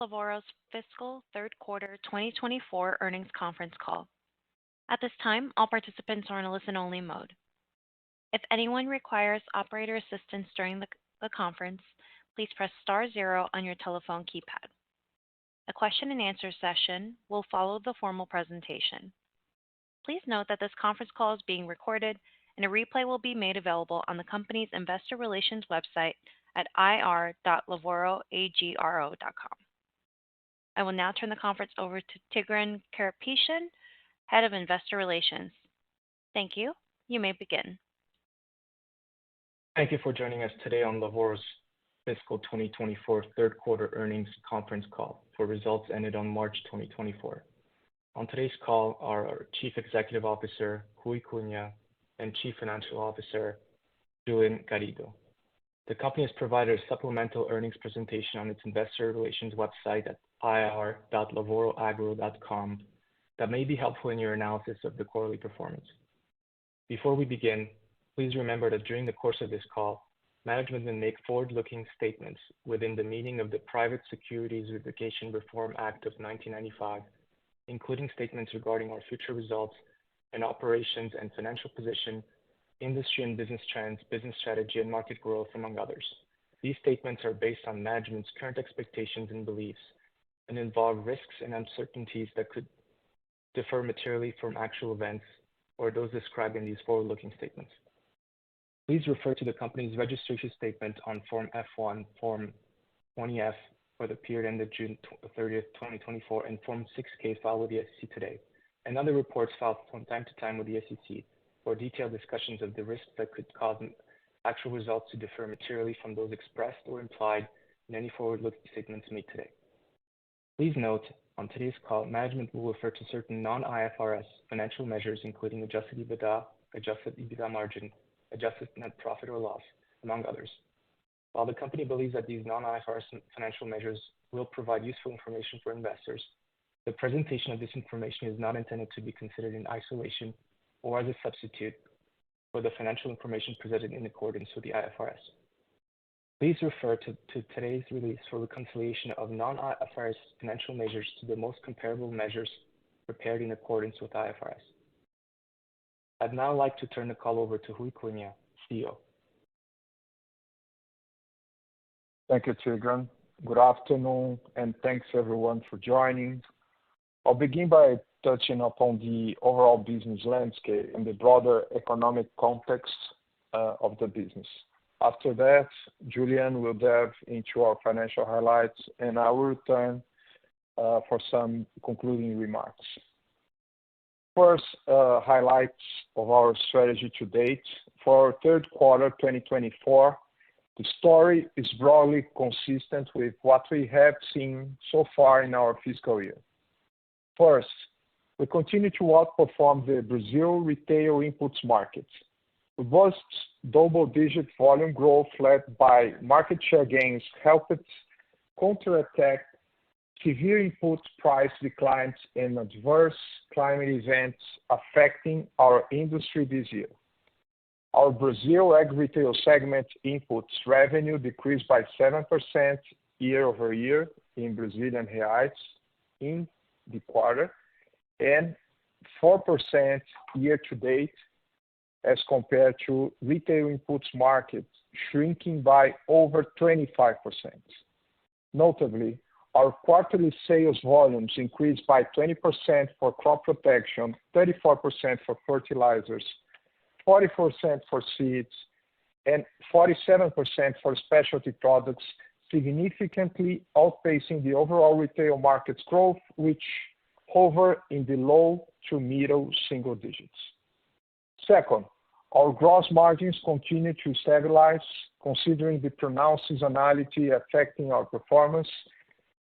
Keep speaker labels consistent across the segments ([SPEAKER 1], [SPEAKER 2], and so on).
[SPEAKER 1] Lavoro's fiscal third quarter 2024 earnings conference call. At this time, all participants are in a listen-only mode. If anyone requires operator assistance during the conference, please press star zero on your telephone keypad. A question and answer session will follow the formal presentation. Please note that this conference call is being recorded and a replay will be made available on the company's investor relations website at ir.lavoroagro.com. I will now turn the conference over to Tigran Karapetian, Head of Investor Relations. Thank you. You may begin.
[SPEAKER 2] Thank you for joining us today on Lavoro's fiscal 2024 third quarter earnings conference call for results ended on March 2024. On today's call are our Chief Executive Officer, Rui Cunha, and Chief Financial Officer, Julian Garrido. The company has provided a supplemental earnings presentation on its investor relations website at ir.lavoroagro.com that may be helpful in your analysis of the quarterly performance. Before we begin, please remember that during the course of this call, management will make forward-looking statements within the meaning of the Private Securities Litigation Reform Act of 1995, including statements regarding our future results and operations and financial position, industry and business trends, business strategy, and market growth, among others. These statements are based on management's current expectations and beliefs and involve risks and uncertainties that could differ materially from actual events or those described in these forward-looking statements. Please refer to the company's registration statement on Form F-1, Form 20-F for the period ended June 30th, 2024, and Form 6-K filed with the SEC today, and other reports filed from time to time with the SEC for detailed discussions of the risks that could cause actual results to differ materially from those expressed or implied in any forward-looking statements made today. Please note, on today's call, management will refer to certain non-IFRS financial measures, including adjusted EBITDA, adjusted EBITDA margin, adjusted net profit or loss, among others. While the company believes that these non-IFRS financial measures will provide useful information for investors, the presentation of this information is not intended to be considered in isolation or as a substitute for the financial information presented in accordance with the IFRS. Please refer to today's release for reconciliation of non-IFRS financial measures to the most comparable measures prepared in accordance with IFRS. I'd now like to turn the call over to Rui Cunha, CEO.
[SPEAKER 3] Thank you, Tigran. Good afternoon, and thanks everyone for joining. I'll begin by touching upon the overall business landscape and the broader economic context of the business. After that, Julian will delve into our financial highlights, and I will return for some concluding remarks. First, highlights of our strategy to date. For our third quarter 2024, the story is broadly consistent with what we have seen so far in our fiscal year. First, we continue to outperform the Brazil retail inputs market. Robust double-digit volume growth led by market share gains helped counterattack severe input price declines and adverse climate events affecting our industry this year. Our Brazil ag retail segment inputs revenue decreased by 7% year over year in Brazilian reais in the quarter, and 4% year to date as compared to retail inputs market shrinking by over 25%. Notably, our quarterly sales volumes increased by 20% for crop protection, 34% for fertilizers, 40% for seeds, and 47% for specialty products, significantly outpacing the overall retail market's growth, which hover in the low to middle single digits. Second, our gross margins continue to stabilize, considering the pronounced seasonality affecting our performance.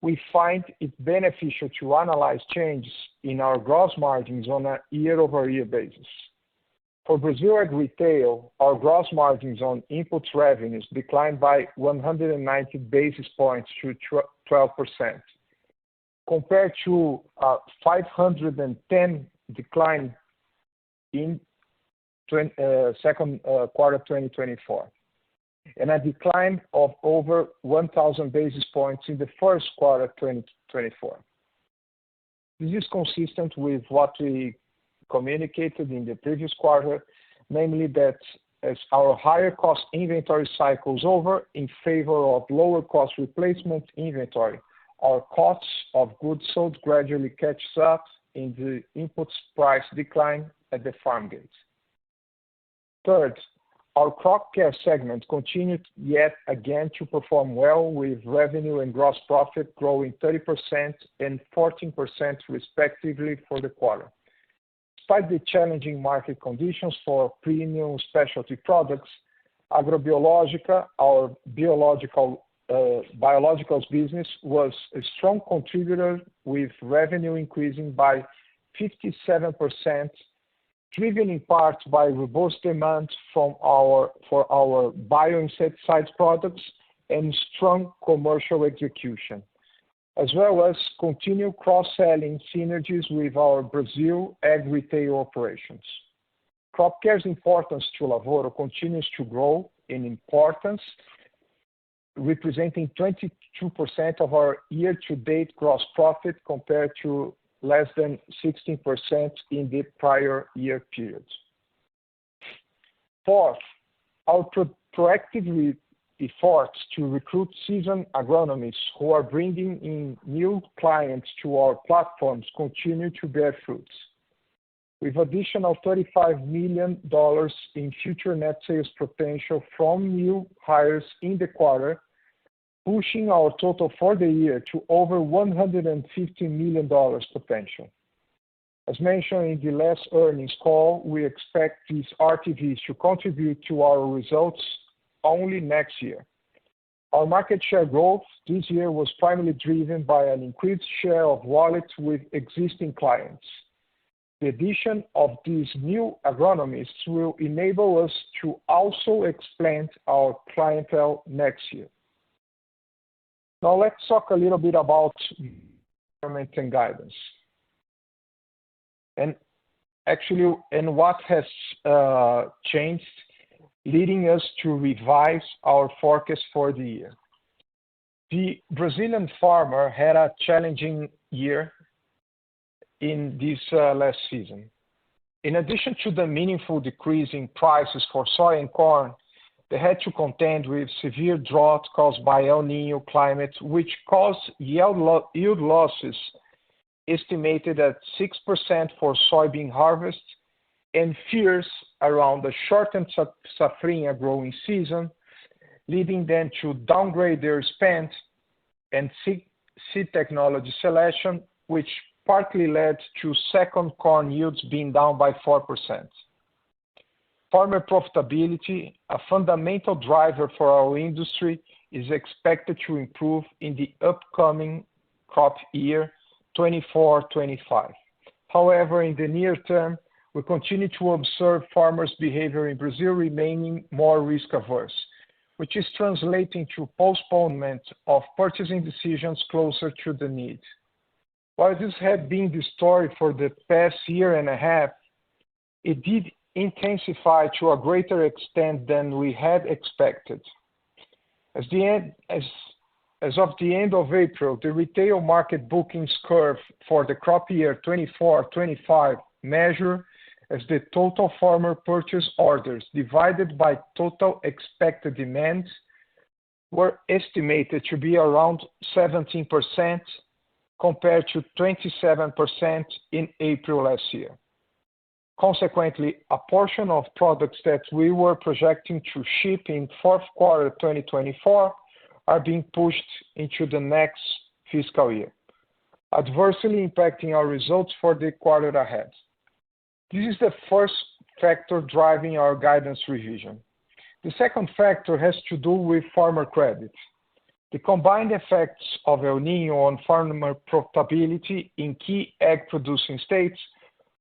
[SPEAKER 3] We find it beneficial to analyze changes in our gross margins on a year-over-year basis. For Brazil ag retail, our gross margins on inputs revenues declined by 190 basis points to 12%, compared to a 510 decline in second quarter 2024. and a decline of over 1,000 basis points in the first quarter 2024. This is consistent with what we communicated in the previous quarter, namely that as our higher cost inventory cycles over in favor of lower cost replacement inventory, our costs of goods sold gradually catches up in the inputs price decline at the farm gate. Third, our crop care segment continued yet again to perform well, with revenue and gross profit growing 30% and 14% respectively for the quarter. Despite the challenging market conditions for premium specialty products, Agrobiológica, our biologicals business, was a strong contributor, with revenue increasing by 57%, driven in part by robust demand for our bioinsecticides products and strong commercial execution, as well as continued cross-selling synergies with our Brazil ag retail operations. Crop care's importance to Lavoro continues to grow in importance, representing 22% of our year-to-date gross profit compared to less than 16% in the prior year period. Fourth, our proactive efforts to recruit seasoned agronomists who are bringing in new clients to our platforms continue to bear fruits, with additional $35 million in future net sales potential from new hires in the quarter, pushing our total for the year to over $150 million potential. As mentioned in the last earnings call, we expect these RTVs to contribute to our results only next year. Our market share growth this year was primarily driven by an increased share of wallets with existing clients. The addition of these new agronomists will enable us to also expand our clientele next year. Now let's talk a little bit about environment and guidance. And what has changed, leading us to revise our forecast for the year. The Brazilian farmer had a challenging year in this last season. In addition to the meaningful decrease in prices for soy and corn, they had to contend with severe drought caused by El Niño climate, which caused yield losses estimated at 6% for soybean harvest, and fears around the shortened safrinha growing season, leading them to downgrade their spend and seed technology selection, which partly led to second corn yields being down by 4%. Farmer profitability, a fundamental driver for our industry, is expected to improve in the upcoming crop year 24-25. However, in the near term, we continue to observe farmers' behavior in Brazil remaining more risk-averse, which is translating to postponement of purchasing decisions closer to the need. While this had been the story for the past year and a half, it did intensify to a greater extent than we had expected. As of the end of April, the retail market bookings curve for the crop year 24-25 measure as the total farmer purchase orders divided by total expected demand were estimated to be around 17% compared to 27% in April last year. Consequently, a portion of products that we were projecting to ship in fourth quarter 2024 are being pushed into the next fiscal year, adversely impacting our results for the quarter ahead. This is the first factor driving our guidance revision. The second factor has to do with farmer credit. The combined effects of El Niño on farmer profitability in key ag-producing states,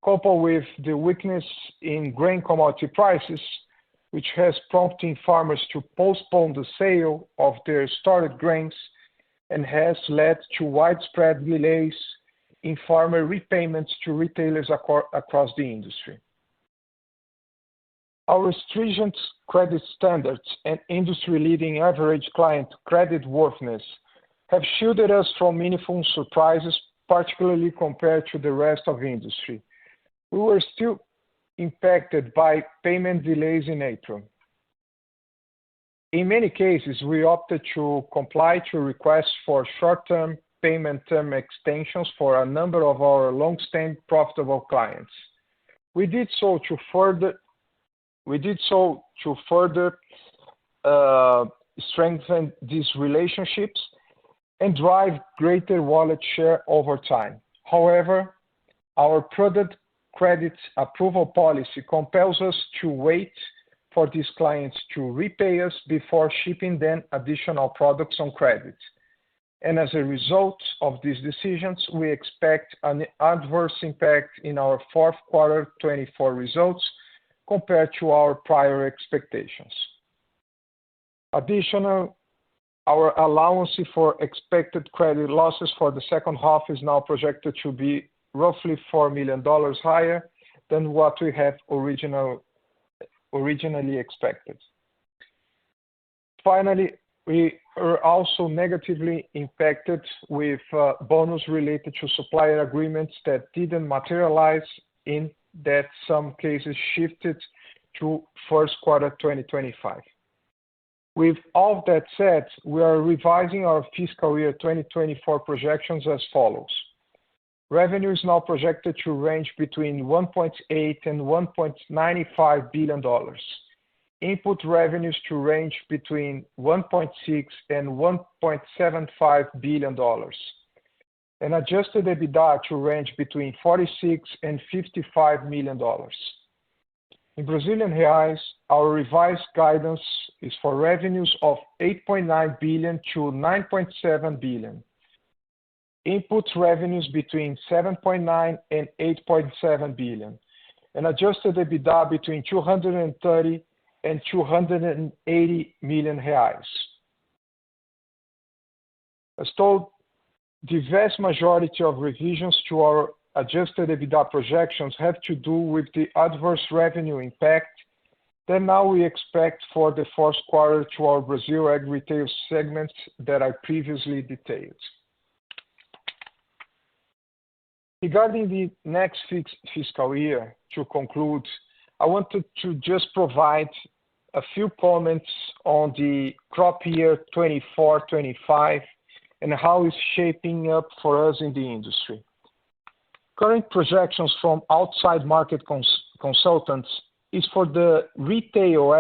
[SPEAKER 3] coupled with the weakness in grain commodity prices, which has prompted farmers to postpone the sale of their stored grains and has led to widespread delays in farmer repayments to retailers across the industry. Our stringent credit standards and industry-leading average client credit worthiness have shielded us from meaningful surprises, particularly compared to the rest of the industry. We were still impacted by payment delays in April. In many cases, we opted to comply to requests for short-term payment term extensions for a number of our long-standing profitable clients. We did so to further strengthen these relationships and drive greater wallet share over time. However, our product credit approval policy compels us to wait for these clients to repay us before shipping them additional products on credit. And as a result of these decisions, we expect an adverse impact in our fourth quarter 24 results compared to our prior expectations. Additionally, our allowance for expected credit losses for the second half is now projected to be roughly $4 million higher than what we have originally expected. Finally, we are also negatively impacted with bonus related to supplier agreements that didn't materialize, in that some cases shifted to first quarter 2025. With all that said, we are revising our fiscal year 2024 projections as follows. Revenue is now projected to range between $1.8 and $1.95 billion. Input revenues to range between $1.6 and $1.75 billion. And adjusted EBITDA to range between $46 and $55 million. In Brazilian reais, our revised guidance is for revenues of 8.9 billion to 9.7 billion. Input revenues between 7.9 and 8.7 billion. And adjusted EBITDA between 230 and 280 million reais. As told, the vast majority of revisions to our adjusted EBITDA projections have to do with the adverse revenue impact that now we expect for the fourth quarter to our Brazil Ag Retail segments that I previously detailed. Regarding the next fiscal year, to conclude, I wanted to just provide a few comments on the crop year 24-25 and how it's shaping up for us in the industry. Current projections from outside market consultants is for the retail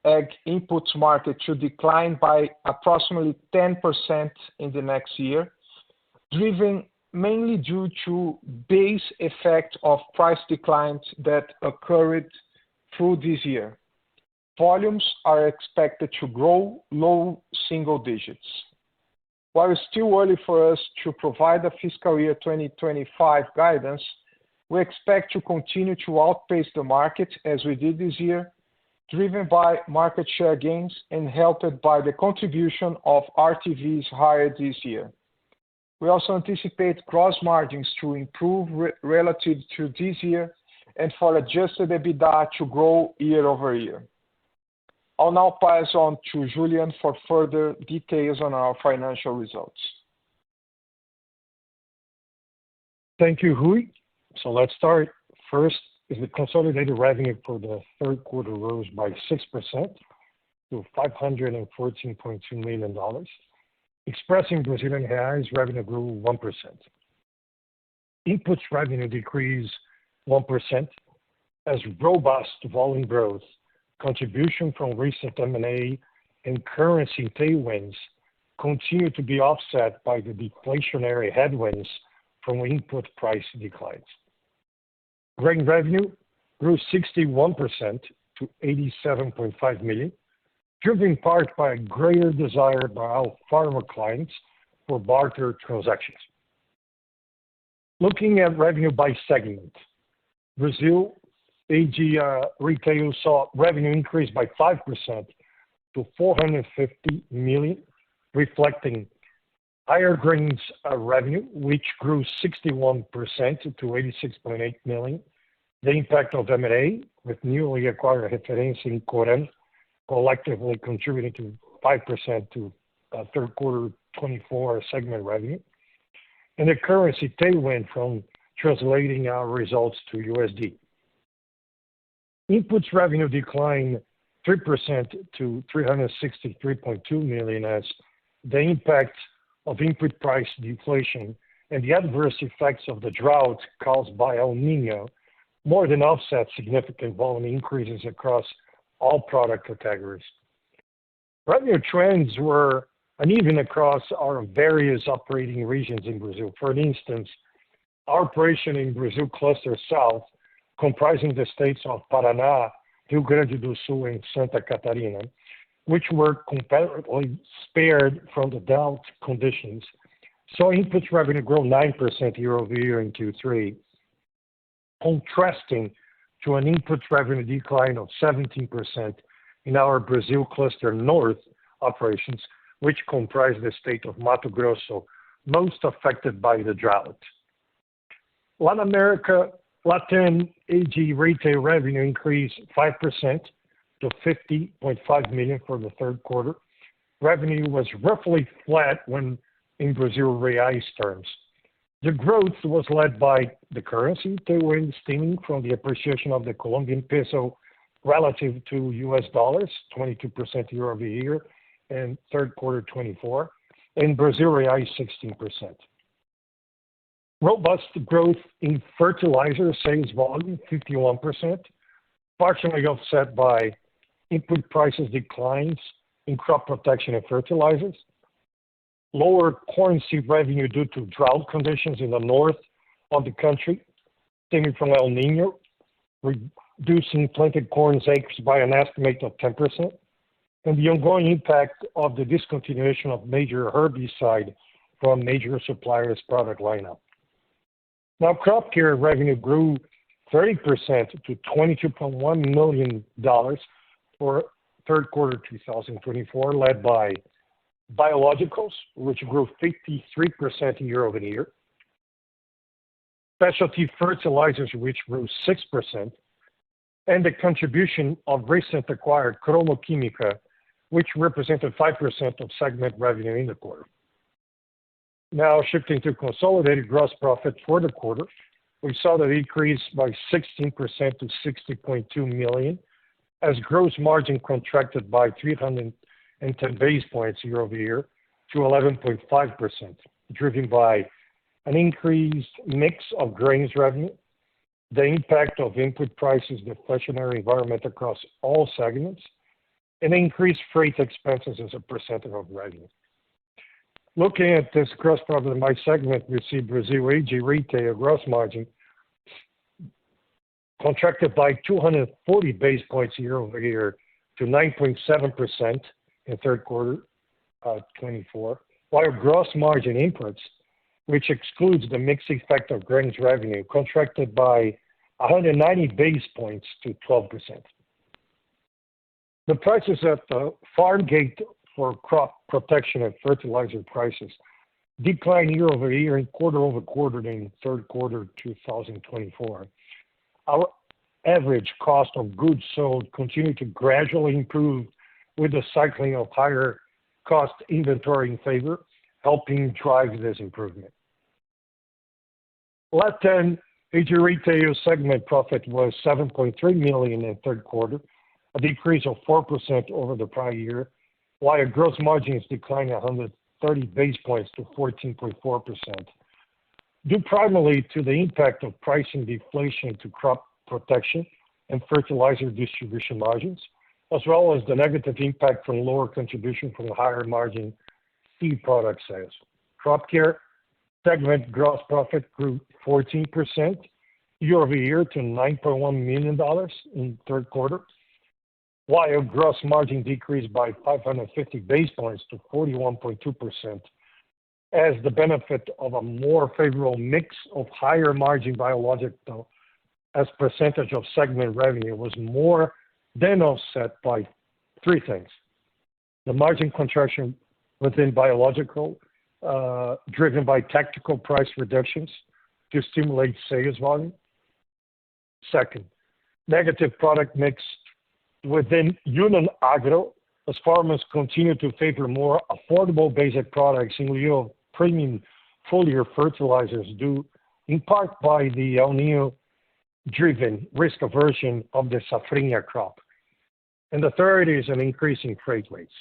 [SPEAKER 3] ag inputs market to decline by approximately 10% in the next year, driven mainly due to base effect of price declines that occurred through this year. Volumes are expected to grow low single digits. While it's still early for us to provide a fiscal year 2025 guidance, we expect to continue to outpace the market as we did this year, driven by market share gains and helped by the contribution of RTVs hired this year. We also anticipate gross margins to improve relative to this year and for adjusted EBITDA to grow year over year. I'll now pass on to Julian for further details on our financial results.
[SPEAKER 4] Thank you, Rui. So let's start. First is the consolidated revenue for the third quarter rose by 6% to $514.2 million. Expressing Brazilian reais, revenue grew 1%. Inputs revenue decreased 1% as robust volume growth, contribution from recent M&A, and currency tailwinds continue to be offset by the deflationary headwinds from input price declines. Grain revenue grew 61% to $87.5 million, driven in part by a greater desire by our farmer clients for barter transactions. Looking at revenue by segment, Brazil AG Retail saw revenue increase by 5% to $450 million, reflecting higher grains revenue, which grew 61% to $86.8 million, the impact of M&A, with newly acquired Referência and Coran collectively contributing to 5% to third quarter 24 segment revenue, and the currency tailwind from translating our results to USD. Inputs revenue declined 3% to $363.2 million as the impact of input price deflation and the adverse effects of the drought caused by El Niño more than offset significant volume increases across all product categories. Revenue trends were uneven across our various operating regions in Brazil. For instance, our operation in Brazil Cluster South, comprising the states of Paraná, Rio Grande do Sul, and Santa Catarina, which were comparatively spared from the drought conditions, saw inputs revenue grow 9% year over year in Q3, contrasting to an input revenue decline of 17% in our Brazil Cluster North operations, which comprise the state of Mato Grosso, most affected by the drought. Latin AG retail revenue increased 5% to $50.5 million for the third quarter. Revenue was roughly flat when in Brazil reais terms. The growth was led by the currency tailwind stemming from the appreciation of the Colombian peso relative to US dollars, 22% year over year, and third quarter 24, and Brazil reais 16%. Robust growth in fertilizer sales volume, 51%, partially offset by input prices declines in crop protection and fertilizers, lower corn seed revenue due to drought conditions in the north of the country, stemming from El Niño, reducing planted corn acres by an estimate of 10%, and the ongoing impact of the discontinuation of major herbicide from major suppliers' product lineup. Now, crop care revenue grew 30% to $22.1 million for third quarter 2024, led by biologicals, which grew 53% year over year, specialty fertilizers, which grew 6%, and the contribution of recent acquired Cromo Química, which represented 5% of segment revenue in the quarter. Now, shifting to consolidated gross profit for the quarter, we saw that increase by 16% to $60.2 million, as gross margin contracted by 310 basis points year over year to 11.5%, driven by an increased mix of grains revenue, the impact of input prices, deflationary environment across all segments, and increased freight expenses as a percentage of revenue. Looking at this gross profit by segment, we see Brazil AG retail gross margin contracted by 240 basis points year over year to 9.7% in third quarter 24, while gross margin inputs, which excludes the mixed effect of grains revenue, contracted by 190 basis points to 12%. The prices at the farm gate for crop protection and fertilizer prices declined year over year and quarter over quarter in third quarter 2024. Our average cost of goods sold continued to gradually improve with the cycling of higher cost inventory in favor, helping drive this improvement. Latin AG retail segment profit was $7.3 million in third quarter, a decrease of 4% over the prior year, while gross margins declined 130 basis points to 14.4%, due primarily to the impact of pricing deflation to crop protection and fertilizer distribution margins, as well as the negative impact from lower contribution from higher margin seed product sales. Crop care segment gross profit grew 14% year over year to $9.1 million in third quarter, while gross margin decreased by 550 basis points to 41.2%, as the benefit of a more favorable mix of higher margin biological as percentage of segment revenue was more than offset by three things: the margin contraction within biological, driven by tactical price reductions to stimulate sales volume, Second, negative product mix within Union Agro, as farmers continue to favor more affordable basic products in lieu of premium foliar fertilizers due in part by the El Nino-driven risk aversion of the safrinha crop. And the third is an increase in freight rates.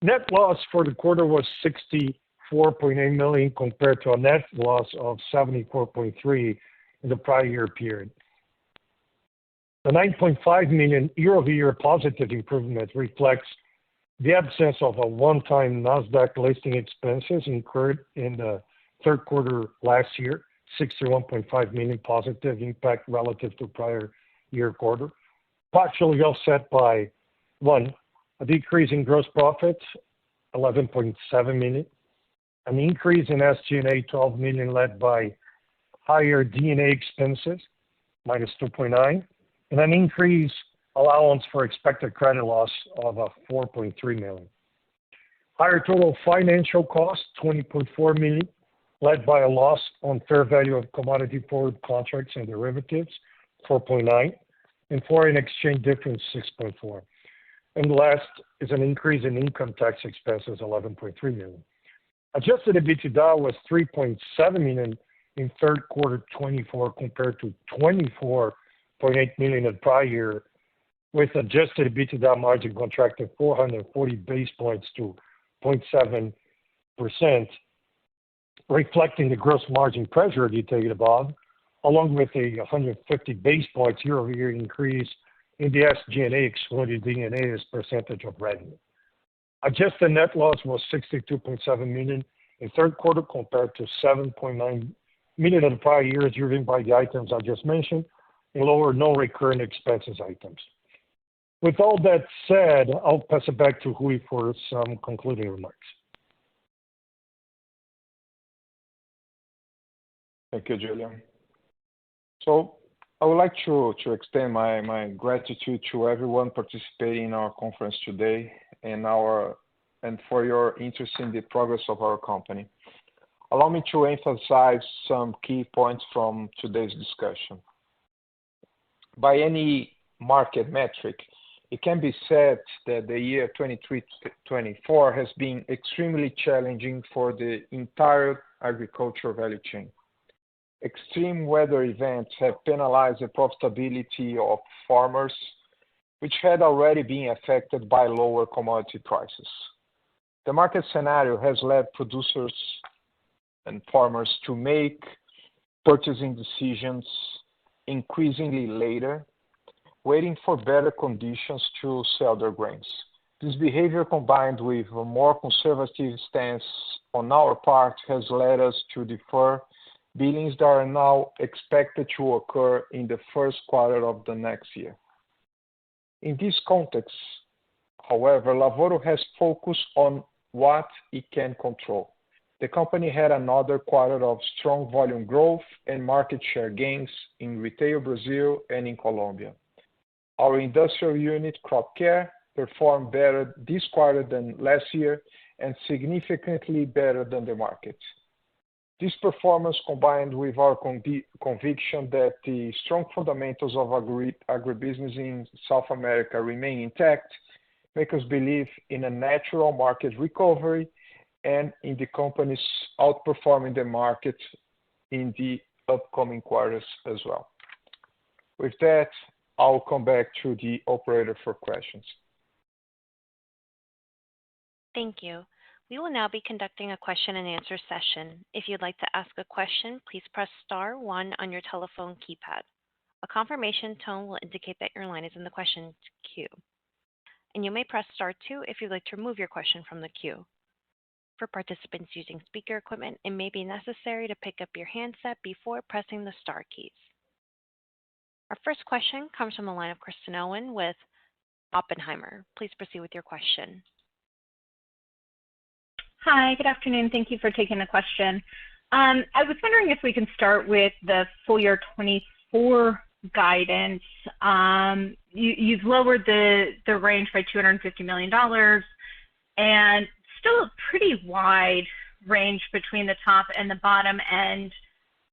[SPEAKER 4] Net loss for the quarter was $64.8 million compared to a net loss of $74.3 million in the prior year period. The $9.5 million year-over-year positive improvement reflects the absence of a one-time NASDAQ listing expenses incurred in the third quarter last year, $61.5 million positive impact relative to prior year quarter, partially offset by, one, a decrease in gross profits, $11.7 million, an increase in SG&A, $12 million, led by higher D&A expenses, minus $2.9, and an increased allowance for expected credit loss of $4.3 million. Higher total financial costs, $20.4 million, led by a loss on fair value of commodity forward contracts and derivatives, $4.9, and foreign exchange difference, $6.4. And last is an increase in income tax expenses, $11.3 million. Adjusted EBITDA was $3.7 million in third quarter 24 compared to $24.8 million in the prior year, with adjusted EBITDA margin contracted 440 basis points to 0.7%, reflecting the gross margin pressure detailed above, along with a 150 basis points year-over-year increase in the SG&A excluding D&A as percentage of revenue. Adjusted net loss was $62.7 million in third quarter compared to $7.9 million in the prior year, driven by the items I just mentioned and lower non-recurring expenses items. With all that said, I'll pass it back to Rui for some concluding remarks.
[SPEAKER 3] Thank you, Julian. So I would like to extend my gratitude to everyone participating in our conference today and for your interest in the progress of our company. Allow me to emphasize some key points from today's discussion. By any market metric, it can be said that the year 23-24 has been extremely challenging for the entire agricultural value chain. Extreme weather events have penalized the profitability of farmers, which had already been affected by lower commodity prices. The market scenario has led producers and farmers to make purchasing decisions increasingly later, waiting for better conditions to sell their grains. This behavior, combined with a more conservative stance on our part, has led us to defer billings that are now expected to occur in the first quarter of the next year. In this context, however, Lavoro has focused on what it can control. The company had another quarter of strong volume growth and market share gains in retail Brazil and in Colombia. Our industrial unit, Crop Care, performed better this quarter than last year and significantly better than the market. This performance, combined with our conviction that the strong fundamentals of agribusiness in South America remain intact, make us believe in a natural market recovery and in the company's outperforming the market in the upcoming quarters as well. With that, I'll come back to the operator for questions.
[SPEAKER 1] Thank you. We will now be conducting a question and answer session. If you'd like to ask a question, please press star 1 on your telephone keypad. A confirmation tone will indicate that your line is in the question queue. And you may press star 2 if you'd like to remove your question from the queue. For participants using speaker equipment, it may be necessary to pick up your handset before pressing the star keys. Our first question comes from the line of Kristen Owen with Oppenheimer. Please proceed with your question.
[SPEAKER 5] Hi, good afternoon. Thank you for taking the question. I was wondering if we can start with the full year 24 guidance. You've lowered the range by $250 million and still a pretty wide range between the top and the bottom end.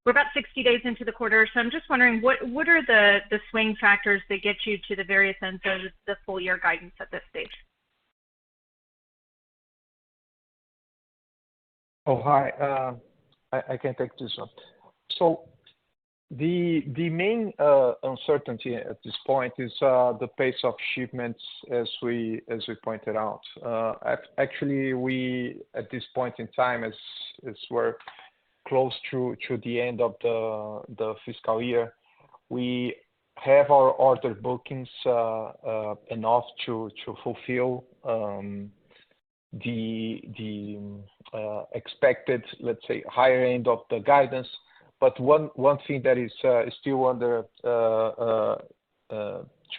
[SPEAKER 5] we're about 60 days into the quarter, so I'm just wondering what are the swing factors that get you to the various ends of the full year guidance at this stage?
[SPEAKER 3] Oh, hi. I can take this one. So the main uncertainty at this point is the pace of shipments, as we pointed out. Actually, we at this point in time, as we're close to the end of the fiscal year, we have our order bookings enough to fulfill the expected, let's say, higher end of the guidance. But one thing that is still under to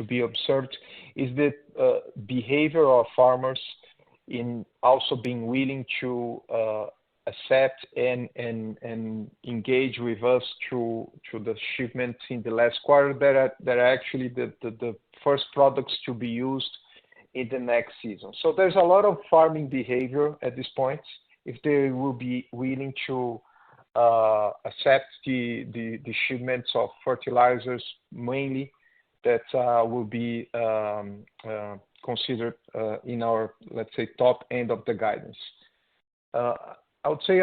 [SPEAKER 3] be observed is the behavior of farmers in also being willing to accept and engage with us through the shipments in the last quarter that are actually the first products to be used in the next season. So there's a lot of farming behavior at this point. If they will be willing to accept the shipments of fertilizers mainly, that will be considered in our, let's say, top end of the guidance. I would say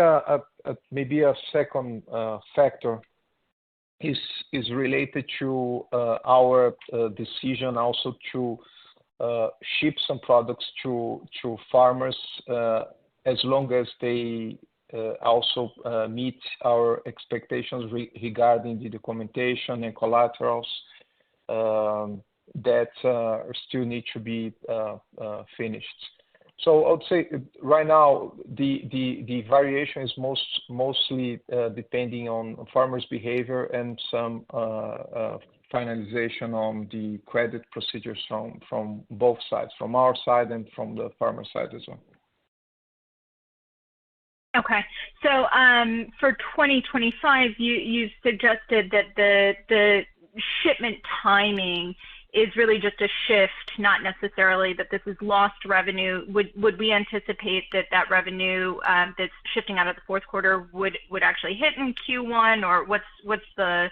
[SPEAKER 3] maybe a second factor is related to our decision also to ship some products to farmers as long as they also meet our expectations regarding the documentation and collaterals that still need to be finished. So I would say right now the variation is mostly depending on farmers' behavior and some finalization on the credit procedures from both sides, from our side and from the farmer side as well.
[SPEAKER 5] Okay, so for 2025, you suggested that the shipment timing is really just a shift, not necessarily that this is lost revenue. Would we anticipate that revenue that's shifting out of the fourth quarter would actually hit in Q1, or what's the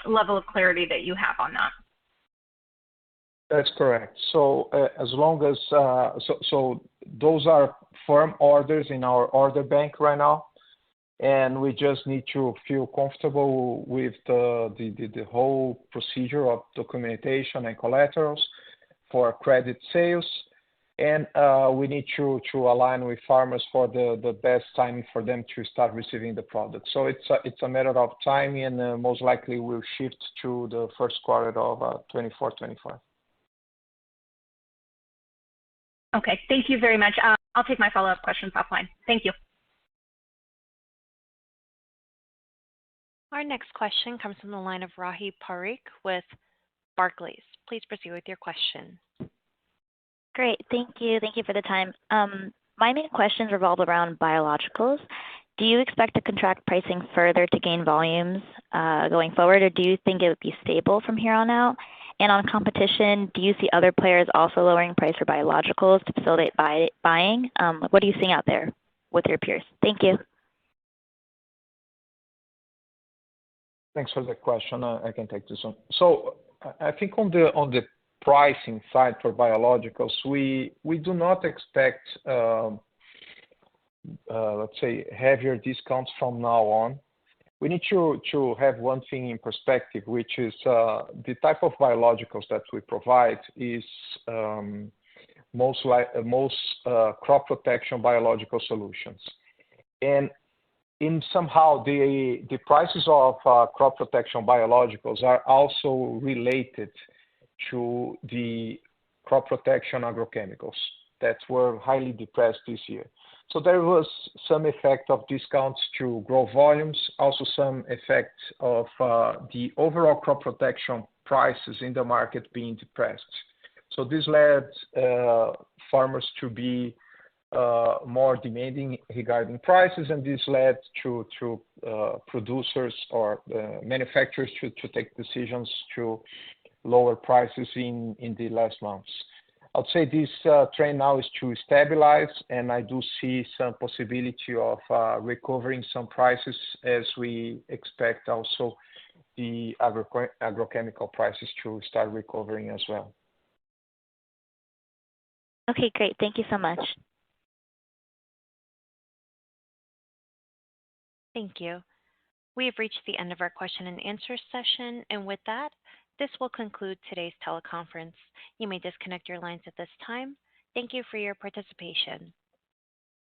[SPEAKER 5] level of clarity that you have on that?
[SPEAKER 3] That's correct. So as long as so those are firm orders in our order bank right now, and we just need to feel comfortable with the whole procedure of documentation and collaterals for credit sales, and we need to align with farmers for the best timing for them to start receiving the product. So it's a matter of timing, and most likely will shift to the first quarter of 24-25.
[SPEAKER 5] Okay, thank you very much. I'll take my follow-up questions offline. Thank you.
[SPEAKER 1] Our next question comes from the line of Rahi Parikh with Barclays. Please proceed with your question.
[SPEAKER 6] Great. Thank you. Thank you for the time. My main questions revolve around biologicals. Do you expect to contract pricing further to gain volumes going forward, or do you think it would be stable from here on out? And on competition, do you see other players also lowering price for biologicals to facilitate buying? What are you seeing out there with your peers? Thank you.
[SPEAKER 3] Thanks for the question. I can take this one. So I think on the pricing side for biologicals, we do not expect, let's say, heavier discounts from now on. We need to have one thing in perspective, which is the type of biologicals that we provide is most crop protection biological solutions. And in somehow the prices of crop protection biologicals are also related to the crop protection agrochemicals that were highly depressed this year. So there was some effect of discounts to grow volumes, also some effect of the overall crop protection prices in the market being depressed. So this led farmers to be more demanding regarding prices, and this led to producers or manufacturers to take decisions to lower prices in the last months. I'd say this trend now is to stabilize, and I do see some possibility of recovering some prices as we expect also the agrochemical prices to start recovering as well.
[SPEAKER 6] Okay, great. Thank you so much.
[SPEAKER 1] Thank you. We have reached the end of our question and answer session, and with that, this will conclude today's teleconference. You may disconnect your lines at this time. Thank you for your participation.